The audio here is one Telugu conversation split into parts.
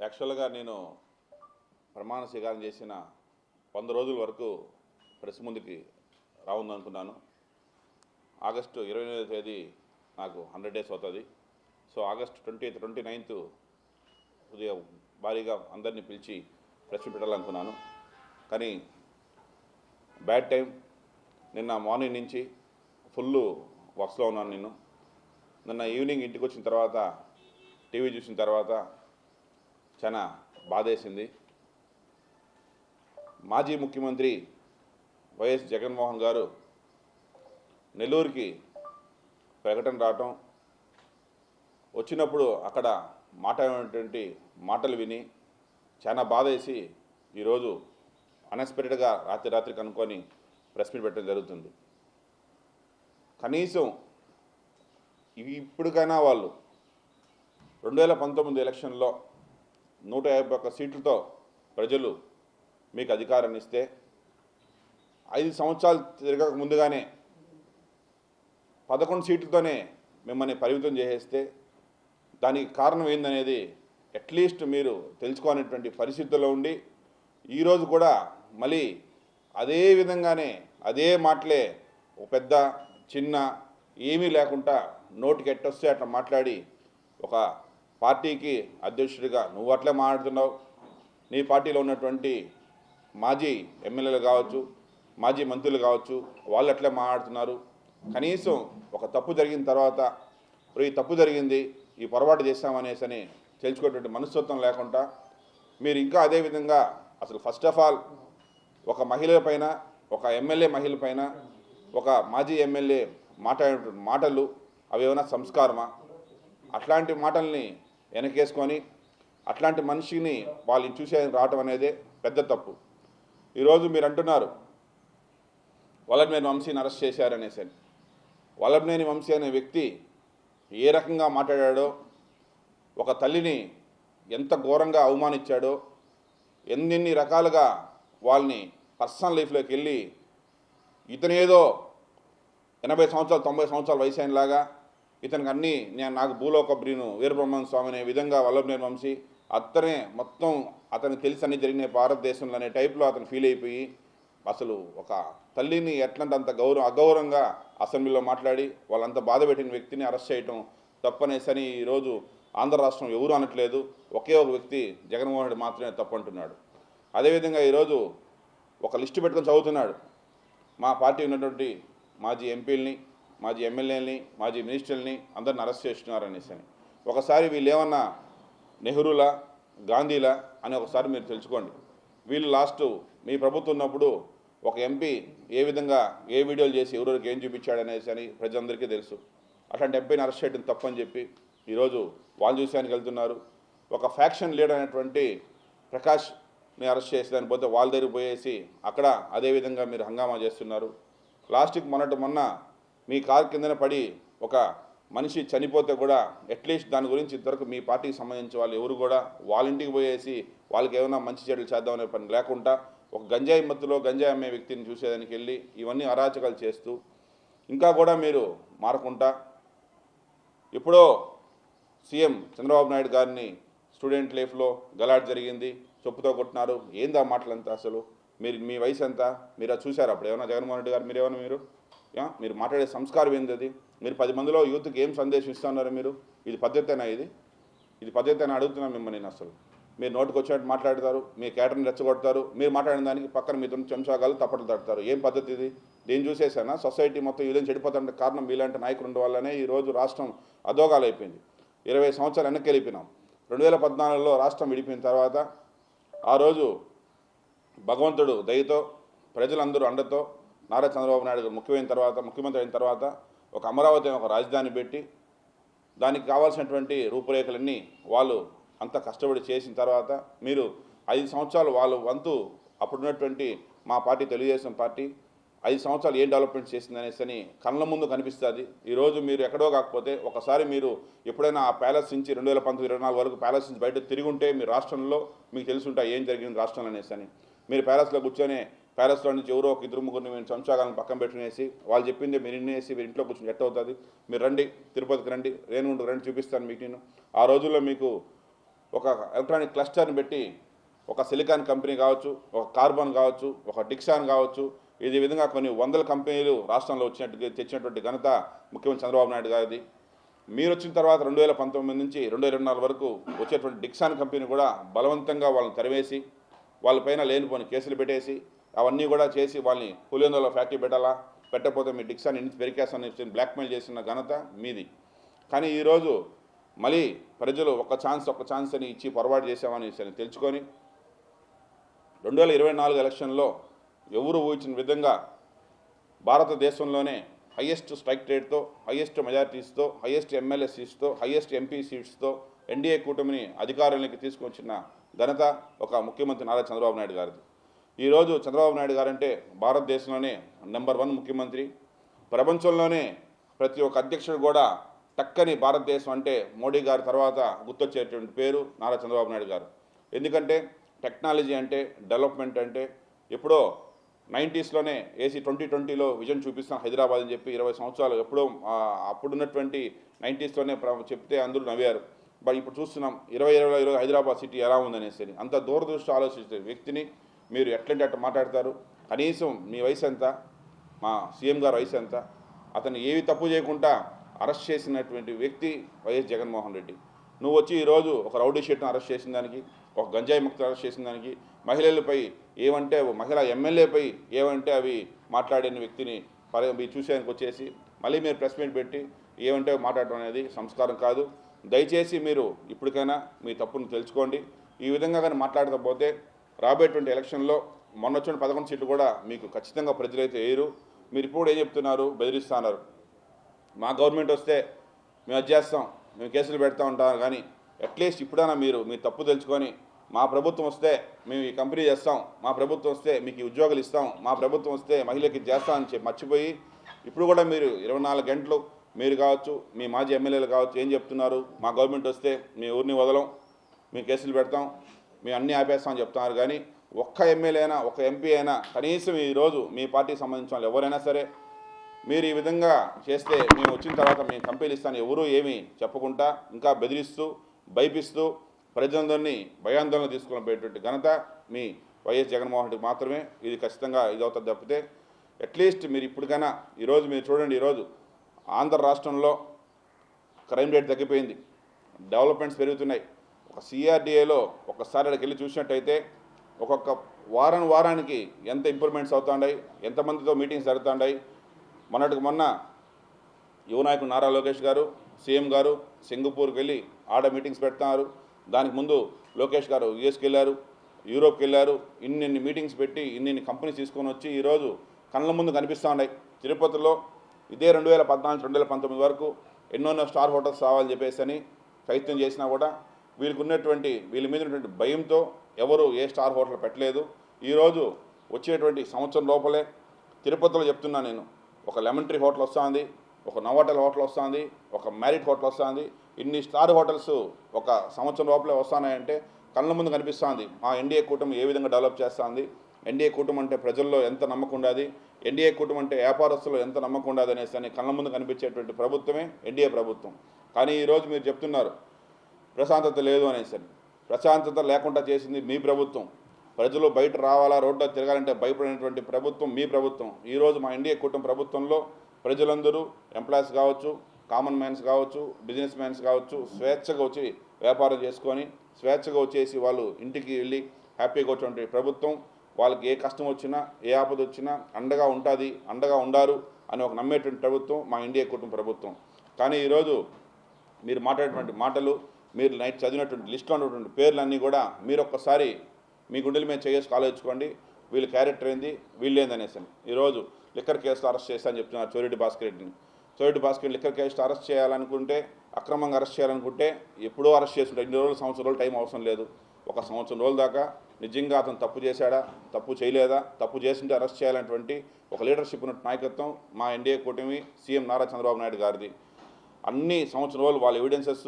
యాక్చువల్గా నేను ప్రమాణ స్వీకారం చేసిన 100 రోజుల వరకు ప్రెస్ ముందుకి రావుందనుకున్నాను. ఆగస్టు 28వ తేదీ నాకు 100 డేస్ అవుతుంది. సో ఆగస్టు 29th ఉదయం భారీగా అందరినీ పిలిచి ప్రెస్ పెట్టాలనుకున్నాను. కానీ బ్యాడ్ టైం. నిన్న మార్నింగ్ నుంచి ఫుల్ వర్క్స్లో ఉన్నాను. నిన్న ఈవినింగ్ ఇంటికి వచ్చిన తర్వాత టీవీ చూసిన తర్వాత చాలా బాధేసింది. మాజీ ముఖ్యమంత్రి వైఎస్ జగన్మోహన్ గారు నెల్లూరుకి ప్రకటన రావటం, వచ్చినప్పుడు అక్కడ మాట్లాడినటువంటి మాటలు విని చాలా బాధేసి ఈరోజు అన్ఎక్స్పెక్టెడ్గా రాత్రి కనుక్కొని ప్రెస్ మీట్ పెట్టడం జరుగుతుంది. కనీసం ఇప్పటికైనా వాళ్ళు 2019 ఎలక్షన్లో 151 సీట్లతో ప్రజలు మీకు అధికారాన్ని ఇస్తే 5 సంవత్సరాలు తిరగక ముందుగానే 11 సీట్లతోనే మిమ్మల్ని పరిమితం చేసేస్తే దానికి కారణం ఏందనేది అట్లీస్ట్ మీరు తెలుసుకోనేటువంటి పరిస్థితుల్లో ఉండి ఈరోజు కూడా మళ్ళీ అదే విధంగానే అదే మాటలే ఒక పెద్ద చిన్న ఏమీ లేకుండా నోటికి ఎట్టొస్తే అట్లా మాట్లాడి ఒక పార్టీకి అధ్యక్షుడిగా నువ్వు అట్లే మాట్లాడుతున్నావు, నీ పార్టీలో ఉన్నటువంటి మాజీ ఎమ్మెల్యేలు కావచ్చు, మాజీ మంత్రులు కావచ్చు, వాళ్ళు అట్లే మాట్లాడుతున్నారు. కనీసం ఒక తప్పు జరిగిన తర్వాత ఈ తప్పు జరిగింది, ఈ పొరపాటు చేస్తామనేసని తెలుసుకునేటువంటి మనస్తత్వం లేకుండా మీరు ఇంకా అదేవిధంగా అసలు ఫస్ట్ ఆఫ్ ఆల్ ఒక మహిళ పైన, ఒక ఎమ్మెల్యే మహిళ పైన, ఒక మాజీ ఎమ్మెల్యే మాట్లాడే మాటలు అవి ఏమైనా సంస్కారమా? అట్లాంటి మాటల్ని వెనకేసుకొని అట్లాంటి మనిషిని వాళ్ళు చూసే రావటం అనేదే పెద్ద తప్పు. ఈరోజు మీరు అంటున్నారు వల్లభనేని వంశీని అరెస్ట్ చేశారనేసి. వల్లభనేని వంశీ అనే వ్యక్తి ఏ రకంగా మాట్లాడాడో, ఒక తల్లిని ఎంత ఘోరంగా అవమానించాడో, ఎన్ని రకాలుగా వాళ్ళని పర్సనల్ లైఫ్లోకి వెళ్ళి ఇతనేదో 80 సంవత్సరాలు 90 సంవత్సరాల వయసు అయినలాగా ఇతనికి అన్నీ నాకు భూలోక బ్రీను వీరబ్రహ్మణ్య స్వామి అనే విధంగా వల్లభనేని వంశీ అతనే మొత్తం అతనికి తెలిసి అన్ని జరిగినాయి భారతదేశంలో అనే టైప్లో అతను ఫీల్ అయిపోయి అసలు ఒక తల్లిని ఎట్లంటే అంత అగౌరవంగా అసెంబ్లీలో మాట్లాడి వాళ్ళంత బాధ పెట్టిన వ్యక్తిని అరెస్ట్ చేయటం తప్పనేసని ఈరోజు ఆంధ్ర రాష్ట్రం ఎవరు అనట్లేదు, ఒకే ఒక వ్యక్తి జగన్మోహన్ రెడ్డి మాత్రమే తప్పు అంటున్నాడు. అదేవిధంగా ఈరోజు ఒక లిస్టు పెట్టుకొని చదువుతున్నాడు, మా పార్టీ ఉన్నటువంటి మాజీ ఎంపీలని, మాజీ ఎమ్మెల్యేలని, మాజీ మినిస్టర్లని అందరిని అరెస్ట్ చేస్తున్నారనేసి. ఒకసారి వీళ్ళు ఏమన్నా నెహ్రూలా గాంధీలా అని ఒకసారి మీరు తెలుసుకోండి. వీళ్ళు లాస్ట్ మీ ప్రభుత్వం ఉన్నప్పుడు ఒక ఎంపీ ఏ విధంగా ఏ వీడియోలు చేసి ఎవరెవరికి ఏం చూపించాడనేసి అని ప్రజలందరికీ తెలుసు. అట్లాంటి ఎంపీని అరెస్ట్ చేయడం తప్పని చెప్పి ఈరోజు వాళ్ళు చూసానికి వెళ్తున్నారు. ఒక ఫ్యాక్షన్ లీడర్ అయినటువంటి ప్రకాష్ని అరెస్ట్ చేసేదాన్ని పోతే వాళ్ళ దగ్గర పోయేసి అక్కడ అదేవిధంగా మీరు హంగామా చేస్తున్నారు. లాస్ట్కి మొన్న మీ కారు కిందన పడి ఒక మనిషి చనిపోతే కూడా అట్లీస్ట్ దాని గురించి ఇంతవరకు మీ పార్టీకి సంబంధించి వాళ్ళు ఎవరు కూడా వాళ్ళ ఇంటికి పోయేసి వాళ్ళకి ఏమైనా మంచి చెడులు చేద్దామనే పని లేకుండా ఒక గంజాయి మత్తులో గంజాయి అమ్మే వ్యక్తిని చూసేదానికి వెళ్ళి ఇవన్నీ అరాచకాలు చేస్తూ ఇంకా కూడా మీరు మారకుండా ఎప్పుడో సీఎం చంద్రబాబు నాయుడు గారిని స్టూడెంట్ లైఫ్లో గలాట్ జరిగింది, చెప్పుతో కొట్టినారు. ఏందా మాటలంతా? అసలు మీ వయసు ఎంత? మీరు అది చూసారు అప్పుడు ఏమన్నా జగన్మోహన్ రెడ్డి గారు మీరేమన్నా మీరు మాట్లాడే సంస్కారం ఏంది? అది మీరు 10 మందిలో యూత్కి ఏం సందేశం ఇస్తున్నారు? ఇది పద్ధతేనా? ఇది పద్ధతేనా అడుగుతున్నాను మిమ్మల్ని. నేను అసలు మీరు నోటికి వచ్చినట్టు మాట్లాడతారు, మీ కేటర్ని రెచ్చగొడతారు, మీరు మాట్లాడిన దానికి పక్కన మీతో చెంచాగాలు తప్పట్లు తడతారు. ఏం పద్ధతి ఇది? దీన్ని చూసేసానా సొసైటీ మొత్తం ఈ విధంగా చెడిపోతుంటే కారణం మీలాంటి నాయకులు ఉండడం వల్లనే ఈరోజు రాష్ట్రం అధోగాలు అయిపోయింది. 20 సంవత్సరాలు వెనక్కి వెళ్ళిపోయినాం. 2014లో రాష్ట్రం విడిపోయిన తర్వాత ఆ రోజు భగవంతుడు దయతో ప్రజలందరూ అండతో నారా చంద్రబాబు నాయుడు గారు ముఖ్యమంత్రి అయిన తర్వాత ఒక అమరావతి ఒక రాజధాని పెట్టి దానికి కావాల్సినటువంటి రూపురేఖలన్నీ వాళ్ళు అంత కష్టపడి చేసిన తర్వాత మీరు 5 సంవత్సరాలు వాళ్ళ వంతు అప్పుడున్నటువంటి మా పార్టీ తెలుగుదేశం పార్టీ 5 సంవత్సరాలు ఏం డెవలప్మెంట్ చేసిందనేసి కళ్ళ ముందు కనిపిస్తుంది. ఈరోజు మీరు ఎక్కడో కాకపోతే ఒకసారి మీరు ఎప్పుడైనా ఆ ప్యాలెస్ నుంచి 2019-24 వరకు ప్యాలెస్ నుంచి బయట తిరిగి ఉంటే మీ రాష్ట్రంలో మీకు తెలుసుంటాయి ఏం జరిగింది రాష్ట్రంలో అనేసి. మీరు ప్యాలెస్లో కూర్చొని ప్యాలెస్లో నుంచి ఎవరో ఒక 2-3 మేము చెంచాగాలను పక్కన పెట్టుకునేసి వాళ్ళు చెప్పింది మీరు వినేసి మీరు ఇంట్లో కూర్చొని ఎట్ట అవుతుంది? మీరు రండి, తిరుపతికి రండి, రేణుగుంటకు రండి, చూపిస్తాను మీకు. నేను ఆ రోజుల్లో మీకు ఒక ఎలక్ట్రానిక్ క్లస్టర్ని పెట్టి ఒక సిలికాన్ కంపెనీ కావచ్చు, ఒక కార్బన్ కావచ్చు, ఒక డిక్సాన్ కావచ్చు, ఈ విధంగా కొన్ని వందల కంపెనీలు రాష్ట్రంలో తెచ్చినటువంటి ఘనత ముఖ్యమంత్రి చంద్రబాబు నాయుడు గారిది. మీరు వచ్చిన తర్వాత 2019 నుంచి 2024 వరకు వచ్చేటువంటి డిక్సాన్ కంపెనీ కూడా బలవంతంగా వాళ్ళని తరివేసి వాళ్ళపైన లేనిపోని కేసులు పెట్టేసి అవన్నీ కూడా చేసి వాళ్ళని పులివెందులలో ఫ్యాక్టరీ పెట్టకపోతే మీ డిక్సాన్ ఇంటి పెరికేస్తానని బ్లాక్మెయిల్ చేసిన ఘనత మీది. కానీ ఈరోజు మళ్ళీ ప్రజలు ఒక ఛాన్స్ అని ఇచ్చి పొరపాటు చేశామని తెలుసుకొని 2024 ఎలక్షన్లో ఎవరు ఊహించిన విధంగా భారతదేశంలోనే హయ్యెస్ట్ స్ట్రైక్ రేట్తో, హయ్యెస్ట్ మెజారిటీస్తో, హయ్యెస్ట్ ఎమ్మెల్యే సీట్స్తో, హయ్యెస్ట్ ఎంపీ సీట్స్తో ఎన్డీఏ కూటమిని అధికారంలోకి తీసుకొచ్చిన ఘనత ఒక ముఖ్యమంత్రి నారా చంద్రబాబు నాయుడు గారిది. ఈరోజు చంద్రబాబు నాయుడు గారంటే భారతదేశంలోనే నెంబర్ 1 ముఖ్యమంత్రి. ప్రపంచంలోనే ప్రతి ఒక్క అధ్యక్షుడు కూడా టక్కని భారతదేశం అంటే మోడీ గారి తర్వాత గుర్తొచ్చేటువంటి పేరు నారా చంద్రబాబు నాయుడు గారు. ఎందుకంటే టెక్నాలజీ అంటే, డెవలప్మెంట్ అంటే ఎప్పుడో 90స్లోనే ఏసీ 2020లో విజన్ చూపిస్తాం హైదరాబాద్ అని చెప్పి 20 సంవత్సరాలు ఎప్పుడో అప్పుడున్నటువంటి 90స్లోనే చెప్తే అందరూ నవ్వారు. బట్ ఇప్పుడు చూస్తున్నాం 2020లో హైదరాబాద్ సిటీ ఎలా ఉందనేసి. అంత దూరదృష్టి ఆలోచించే వ్యక్తిని మీరు ఎట్లంటే అట్లా మాట్లాడతారు. కనీసం మీ వయసు ఎంత, మా సీఎం గారు వయసు ఎంత, అతను ఏవి తప్పు చేయకుండా అరెస్ట్ చేసినటువంటి వ్యక్తి వైఎస్ జగన్మోహన్ రెడ్డి. నువ్వు వచ్చి ఈరోజు ఒక రౌడీ షీట్ను అరెస్ట్ చేసిన దానికి, ఒక గంజాయి ముక్తి అరెస్ట్ చేసిన దానికి, మహిళలపై ఏమంటే మహిళా ఎమ్మెల్యేపై ఏమంటే అవి మాట్లాడిన వ్యక్తిని చూసేందుకు వచ్చేసి మళ్ళీ మీరు ప్రెస్ మీట్ పెట్టి ఏమంటే మాట్లాడడం అనేది సంస్కారం కాదు. దయచేసి మీరు ఇప్పటికైనా మీ తప్పును తెలుసుకోండి. ఈ విధంగా కానీ మాట్లాడకపోతే రాబోయేటువంటి ఎలక్షన్లో మొన్న వచ్చిన 11 సీట్లు కూడా మీకు ఖచ్చితంగా ప్రజలైతే వేయరు. మీరు ఇప్పుడు ఏం చెప్తున్నారు, బెదిరిస్తున్నారు. మా గవర్నమెంట్ వస్తే మేము అది చేస్తాం, మేము కేసులు పెడతా ఉంటాం. కానీ అట్లీస్ట్ ఇప్పుడైనా మీరు మీ తప్పు తెలుసుకొని మా ప్రభుత్వం వస్తే మేము ఈ కంపెనీ చేస్తాం, మా ప్రభుత్వం వస్తే మీకు ఈ ఉద్యోగాలు ఇస్తాం, మా ప్రభుత్వం వస్తే మహిళకి చేస్తామని చెప్పి మర్చిపోయి ఇప్పుడు కూడా మీరు 24 గంటలు మీరు కావచ్చు, మీ మాజీ ఎమ్మెల్యేలు కావచ్చు ఏం చెప్తున్నారు, మా గవర్నమెంట్ వస్తే మీ ఊరిని వదలం, మేము కేసులు పెడతాం, మేము అన్నీ ఆపేస్తామని చెప్తున్నారు. కానీ ఒక్క ఎమ్మెల్యే అయినా, ఒక ఎంపీ అయినా, కనీసం ఈరోజు మీ పార్టీకి సంబంధించిన వాళ్ళు ఎవరైనా సరే మీరు ఈ విధంగా చేస్తే మేము వచ్చిన తర్వాత మేము కంపెనీలు ఇస్తాను ఎవరూ ఏమీ చెప్పకుండా ఇంకా బెదిరిస్తూ భయపిస్తూ ప్రజలందరినీ భయాందోళన తీసుకుని పోయేటువంటి ఘనత మీ వైఎస్ జగన్మోహన్ రెడ్డికి మాత్రమే. ఇది ఖచ్చితంగా ఇది అవుతుంది తప్పితే అట్లీస్ట్ మీరు ఇప్పటికైనా ఈరోజు మీరు చూడండి, ఈరోజు ఆంధ్ర రాష్ట్రంలో క్రైమ్ రేట్ తగ్గిపోయింది, డెవలప్మెంట్స్ పెరుగుతున్నాయి. ఒక సిఆర్డీఏలో ఒకసారి అక్కడికి వెళ్ళి చూసినట్టయితే ఒక్కొక్క వారానికి ఎంత ఇంప్రూవ్మెంట్స్ అవుతున్నాయి, ఎంతమందితో మీటింగ్స్ జరుగుతున్నాయి. మొన్నటికి మొన్న యువనాయకుడు నారా లోకేష్ గారు, సీఎం గారు సింగపూర్కి వెళ్ళి ఆడ మీటింగ్స్ పెడుతున్నారు. దానికి ముందు లోకేష్ గారు యూఎస్కి వెళ్ళారు, యూరోప్కి వెళ్ళారు. ఇన్ని మీటింగ్స్ పెట్టి ఇన్ని కంపెనీస్ తీసుకొని వచ్చి ఈరోజు కళ్ళ ముందు కనిపిస్తూ ఉన్నాయి. తిరుపతిలో ఇదే 2014 2019 వరకు ఎన్నో స్టార్ హోటల్స్ రావాలని చెప్పేసి ప్రయత్నం చేసినా కూడా వీళ్ళ మీద ఉన్నటువంటి భయంతో ఎవరు ఏ స్టార్ హోటల్ పెట్టలేదు. ఈరోజు వచ్చేటువంటి సంవత్సరం లోపలే తిరుపతిలో చెప్తున్నా నేను, ఒక లెమన్ ట్రీ హోటల్ వస్తుంది, ఒక నవోటల్ హోటల్ వస్తుంది, ఒక మ్యారిట్ హోటల్ వస్తుంది. ఇన్ని స్టార్ హోటల్స్ ఒక సంవత్సరం లోపలే వస్తున్నాయంటే కళ్ళ ముందు కనిపిస్తుంది మా ఎన్డీఏ కూటమి ఏ విధంగా డెవలప్ చేస్తుంది. ఎన్డీఏ కూటమి అంటే ప్రజల్లో ఎంత నమ్మకం ఉండాలి, ఎన్డీఏ కూటమి అంటే వ్యాపారస్తులు ఎంత నమ్మకం ఉండాలి అనేసి కళ్ళ ముందు కనిపించేటువంటి ప్రభుత్వమే ఎన్డీఏ ప్రభుత్వం. కానీ ఈరోజు మీరు చెప్తున్నారు ప్రశాంతత లేదు అనేసి. ప్రశాంతత లేకుండా చేసింది మీ ప్రభుత్వం. ప్రజలు బయట రావాలా, రోడ్లో తిరగాలంటే భయపడినటువంటి ప్రభుత్వం మీ ప్రభుత్వం. ఈరోజు మా ఎన్డీఏ కూటమి ప్రభుత్వంలో ప్రజలందరూ ఎంప్లాయీస్ కావచ్చు, కామన్ మ్యాన్స్ కావచ్చు, బిజినెస్ మ్యాన్స్ కావచ్చు స్వేచ్ఛగా వచ్చి వ్యాపారం చేసుకొని స్వేచ్ఛగా వచ్చేసి వాళ్ళు ఇంటికి వెళ్ళి హ్యాపీగా వచ్చేటువంటి ప్రభుత్వం. వాళ్ళకి ఏ కష్టం వచ్చినా ఏ ఆపద వచ్చినా అండగా ఉంటుంది, అండగా ఉండారు అని ఒక నమ్మేటువంటి ప్రభుత్వం మా ఎన్డీఏ కూటమి ప్రభుత్వం. కానీ ఈరోజు మీరు మాట్లాడేటువంటి మాటలు, మీరు నైట్ చదివినటువంటి లిస్టులో ఉన్నటువంటి పేర్లన్నీ కూడా మీరు ఒక్కసారి మీ గుండెల మీద చేసుకు ఆలోచించుకోండి. వీళ్ళ క్యారెక్టర్ ఏంది, వీళ్ళేందనేసి. ఈరోజు లిక్కర్ కేసులో అరెస్ట్ చేస్తానని చెప్తున్నారు చోరెడ్డి భాస్కర్ రెడ్డిని. చోరెడ్డి భాస్కర్ లిక్కర్ కేసులో అరెస్ట్ చేయాలనుకుంటే, అక్రమంగా అరెస్ట్ చేయాలనుకుంటే ఎప్పుడో అరెస్ట్ చేస్తుంటే 2 రోజులు సంవత్సరం రోజులు టైం అవసరం లేదు. ఒక సంవత్సరం రోజుల దాకా నిజంగా అతను తప్పు చేశాడా, తప్పు చేయలేదా, తప్పు చేస్తుంటే అరెస్ట్ చేయాలనేటువంటి ఒక లీడర్షిప్ ఉన్న నాయకత్వం మా ఎన్డీఏ కూటమి సీఎం నారా చంద్రబాబు నాయుడు గారిది. అన్ని సంవత్సరం రోజులు వాళ్ళ ఎవిడెన్సెస్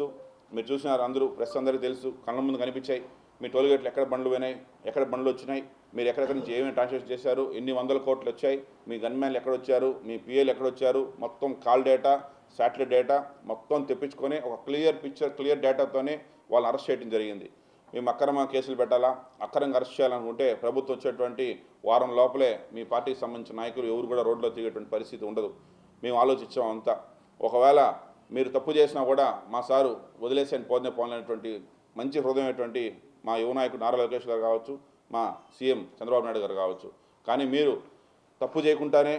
మీరు చూసినారు, అందరూ ప్రెస్ అందరికీ తెలుసు, కళ్ళ ముందు కనిపించాయి. మీ టోల్గేట్లు ఎక్కడ బండ్లు పోయినాయి, ఎక్కడ బండ్లు వచ్చినాయి, మీరు ఎక్కడెక్కడి నుంచి ఏమేమి ట్రాన్సాక్షన్ చేశారు, ఎన్ని వందల కోట్లు వచ్చాయి, మీ గన్మ్యాన్లు ఎక్కడ వచ్చారు, మీ పిఏలు ఎక్కడ వచ్చారు, మొత్తం కాల్ డేటా, శాటిలైట్ డేటా మొత్తం తెప్పించుకొని ఒక క్లియర్ పిక్చర్, క్లియర్ డేటాతోనే వాళ్ళని అరెస్ట్ చేయడం జరిగింది. మేము అక్రమ కేసులు పెట్టాలా, అక్రమంగా అరెస్ట్ చేయాలనుకుంటే ప్రభుత్వం వచ్చేటువంటి వారం లోపలే మీ పార్టీకి సంబంధించిన నాయకులు ఎవరు కూడా రోడ్లో తిరిగేటువంటి పరిస్థితి ఉండదు. మేము ఆలోచించాం అంతా. ఒకవేళ మీరు తప్పు చేసినా కూడా మా సారు వదిలేసేని పోలేనటువంటి మంచి హృదయమైనటువంటి మా యువ నాయకుడు నారా లోకేష్ గారు కావచ్చు, మా సీఎం చంద్రబాబు నాయుడు గారు కావచ్చు. కానీ మీరు తప్పు చేయకుండానే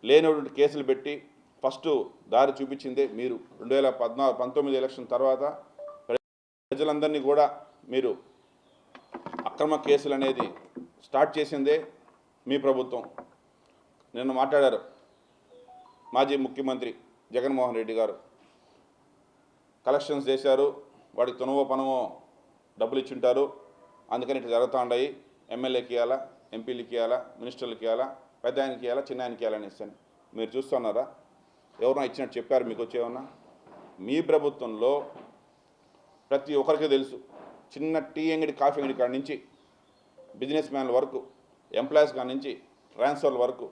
లేనటువంటి కేసులు పెట్టి ఫస్ట్ దారి చూపించిందే మీరు. 2019 ఎలక్షన్ తర్వాత ప్రజలందరినీ కూడా మీరు అక్రమ కేసులు అనేది స్టార్ట్ చేసిందే మీ ప్రభుత్వం. నిన్న మాట్లాడారు మాజీ ముఖ్యమంత్రి జగన్మోహన్ రెడ్డి గారు. కలెక్షన్స్ చేశారు, వాడికి తునవో పనవో డబ్బులు ఇచ్చింటారు, అందుకని ఇట్లా జరుగుతూ ఉన్నాయి. ఎమ్మెల్యేకి ఇవ్వాలా, ఎంపీలకి ఇవ్వాలా, మినిస్టర్లకి ఇవ్వాలా, పెద్ద ఆయనకి ఇవ్వాలా, చిన్న ఆయనకి ఇవ్వాలని ఇస్తాను. మీరు చూస్తున్నారా? ఎవరైనా ఇచ్చినట్టు చెప్పారు మీకు వచ్చేమన్నా? మీ ప్రభుత్వంలో ప్రతి ఒక్కరికి తెలుసు. చిన్న టీ అంగడి, కాఫీ అంగడి కాడి నుంచి బిజినెస్ మ్యాన్ల వరకు, ఎంప్లాయీస్ కాడి నుంచి ట్రాన్స్ఫర్ల వరకు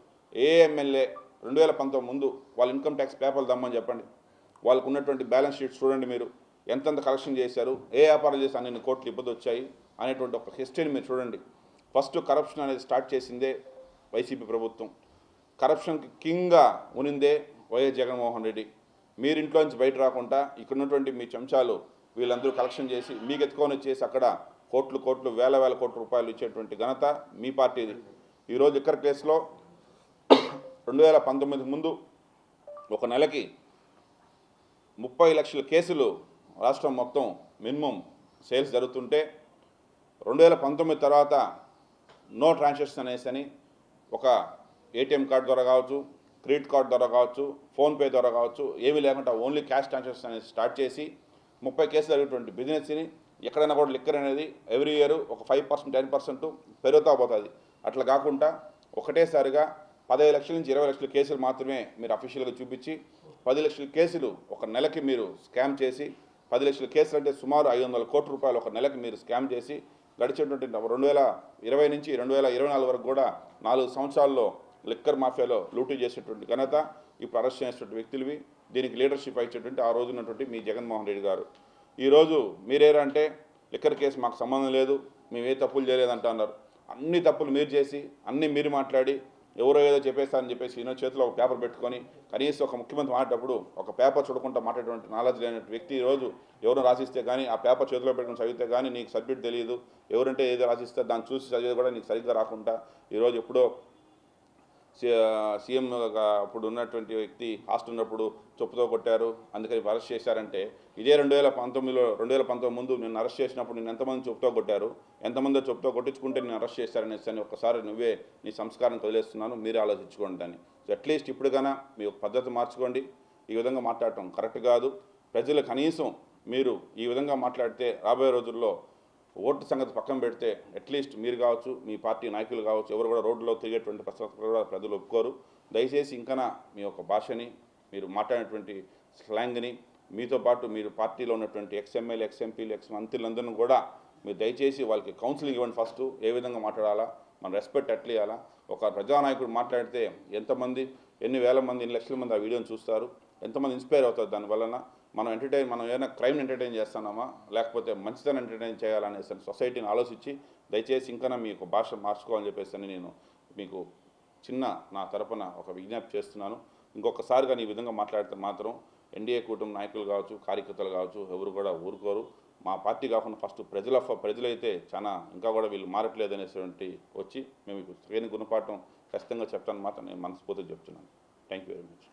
ఏ ఎమ్మెల్యే 2019 ముందు వాళ్ళ ఇన్కమ్ ట్యాక్స్ పేపర్లు దమ్మని చెప్పండి. వాళ్ళకు ఉన్నటువంటి బ్యాలెన్స్ షీట్స్ చూడండి. మీరు ఎంతెంత కలెక్షన్ చేశారు, ఏ వ్యాపారం చేసి అన్ని కోట్లు ఇబ్బంది వచ్చాయి అనేటువంటి ఒక హిస్టరీని మీరు చూడండి. ఫస్ట్ కరప్షన్ అనేది స్టార్ట్ చేసిందే వైసీపీ ప్రభుత్వం. కరప్షన్కి కింగ్గా ఉనిందే వైఎస్ జగన్మోహన్ రెడ్డి. మీరింట్లోంచి బయట రాకుండా ఇక్కడ ఉన్నటువంటి మీ చెంచాలు వీళ్ళందరూ కలెక్షన్ చేసి మీకు ఎత్తుకొని వచ్చేసి అక్కడ కోట్లు వేల కోట్ల రూపాయలు ఇచ్చేటువంటి ఘనత మీ పార్టీది. ఈరోజు లిక్కర్ కేసులో 2019 ముందు ఒక నెలకి 30 లక్షల కేసులు రాష్ట్రం మొత్తం మినిమం సేల్స్ జరుగుతుంటే 2019 తర్వాత నో ట్రాన్సాక్షన్ అనేసి అని ఒక ఏటీఎం కార్డు ద్వారా కావచ్చు, క్రెడిట్ కార్డు ద్వారా కావచ్చు, ఫోన్పే ద్వారా కావచ్చు, ఏమీ లేకుండా ఓన్లీ క్యాష్ ట్రాన్సాక్షన్ అనేది స్టార్ట్ చేసి 30 కేసులు జరిగేటువంటి బిజినెస్ని ఎక్కడైనా కూడా లిక్కర్ అనేది ఎవ్రీ ఇయర్ ఒక 5%, 10% పెరుగుతూ పోతుంది. అట్లా కాకుండా ఒకటేసారిగా 15 లక్షల నుంచి 20 లక్షల కేసులు మాత్రమే మీరు అఫీషియల్గా చూపించి 10 లక్షల కేసులు ఒక నెలకి మీరు స్కామ్ చేసి 10 లక్షల కేసులు అంటే సుమారు 500 కోట్ల రూపాయలు ఒక నెలకి మీరు స్కామ్ చేసి గడిచేటువంటి 2020 నుంచి 2024 వరకు కూడా 4 సంవత్సరాల్లో లిక్కర్ మాఫియాలో లూటీ చేసేటువంటి ఘనత ఇప్పుడు అరెస్ట్ చేసినటువంటి వ్యక్తులవి. దీనికి లీడర్షిప్ ఇచ్చేటువంటి ఆ రోజు ఉన్నటువంటి మీ జగన్మోహన్ రెడ్డి గారు. ఈరోజు మీరేరంటే లిక్కర్ కేసు మాకు సంబంధం లేదు, మేము ఏ తప్పులు చేయలేదంట అన్నారు. అన్ని తప్పులు మీరు చేసి అన్నీ మీరు మాట్లాడి ఎవరో ఏదో చెప్పేస్తారని చెప్పేసి ఈయన చేతిలో ఒక పేపర్ పెట్టుకొని కనీసం ఒక ముఖ్యమంత్రి మాట్లాడేటప్పుడు ఒక పేపర్ చూడకుండా మాట్లాడేటువంటి నాలెడ్జ్ లేని వ్యక్తి ఈరోజు ఎవరు రాసిస్తే కానీ ఆ పేపర్ చేతిలో పెట్టుకుని చదివితే కానీ నీకు సబ్జెక్ట్ తెలియదు. ఎవరంటే ఏదో రాసిస్తే దాన్ని చూసి చదివేది కూడా నీకు సరిగ్గా రాకుండా ఈరోజు ఎప్పుడో సీఎం అప్పుడు ఉన్నటువంటి వ్యక్తి హాస్టల్ ఉన్నప్పుడు చెప్పుతో కొట్టారు, అందుకని అరెస్ట్ చేశారంటే ఇదే 2019 ముందు నిన్ను అరెస్ట్ చేసినప్పుడు నేను ఎంతమంది చెప్పుతో కొట్టారు, ఎంతమంది చెప్పుతో కొట్టించుకుంటే నేను అరెస్ట్ చేశారనేసి అని ఒక్కసారి నువ్వే నీ సంస్కారం వదిలేస్తున్నాను, మీరే ఆలోచించుకోండి దాన్ని. అట్లీస్ట్ ఇప్పటికైనా మీ పద్ధతి మార్చుకోండి. ఈ విధంగా మాట్లాడటం కరెక్ట్ కాదు. ప్రజలు కనీసం మీరు ఈ విధంగా మాట్లాడితే రాబోయే రోజుల్లో ఓటు సంగతి పక్కన పెడితే అట్లీస్ట్ మీరు కావచ్చు, మీ పార్టీ నాయకులు కావచ్చు, ఎవరు కూడా రోడ్లో తిరిగేటువంటి ప్రజలు ఒప్పుకోరు. దయచేసి ఇంకా మీ యొక్క భాషని, మీరు మాట్లాడినటువంటి స్లాంగ్ని, మీతో పాటు మీరు పార్టీలో ఉన్నటువంటి ఎక్స్ఎమ్మెల్యే, ఎక్స్ఎంపీలు, మంత్రులందరినీ కూడా మీరు దయచేసి వాళ్ళకి కౌన్సిలింగ్ ఇవ్వండి. ఫస్ట్ ఏ విధంగా మాట్లాడాలా, మన రెస్పెక్ట్ ఎట్లా ఇవ్వాలా. ఒక ప్రజానాయకుడు మాట్లాడితే ఎంతమంది, ఎన్ని వేల మంది, ఎన్ని లక్షల మంది ఆ వీడియోని చూస్తారు, ఎంతమంది ఇన్స్పైర్ అవుతారు దానివలన. మనం ఏదైనా క్రైమ్ ఎంటర్టైన్ చేస్తున్నామా లేకపోతే మంచిదని ఎంటర్టైన్ చేయాలనేసి సొసైటీని ఆలోచించి దయచేసి ఇంకా మీ యొక్క భాష మార్చుకోవాలని చెప్పేసి నేను మీకు నా తరపున ఒక విజ్ఞప్తి చేస్తున్నాను. ఇంకొకసారి కానీ ఈ విధంగా మాట్లాడితే మాత్రం ఎన్డీఏ కూటమి నాయకులు కావచ్చు, కార్యకర్తలు కావచ్చు, ఎవరు కూడా ఊరుకోరు. మా పార్టీ కాకుండా ఫస్ట్ ప్రజలైతే చాలా ఇంకా కూడా వీళ్ళు మారట్లేదు అనేటువంటి వచ్చి మేము శ్రేణి గుణపాఠం ఖచ్చితంగా చెప్తాను మాత్రం నేను మనస్ఫూర్తిగా చెప్తున్నాను. Thank you very much.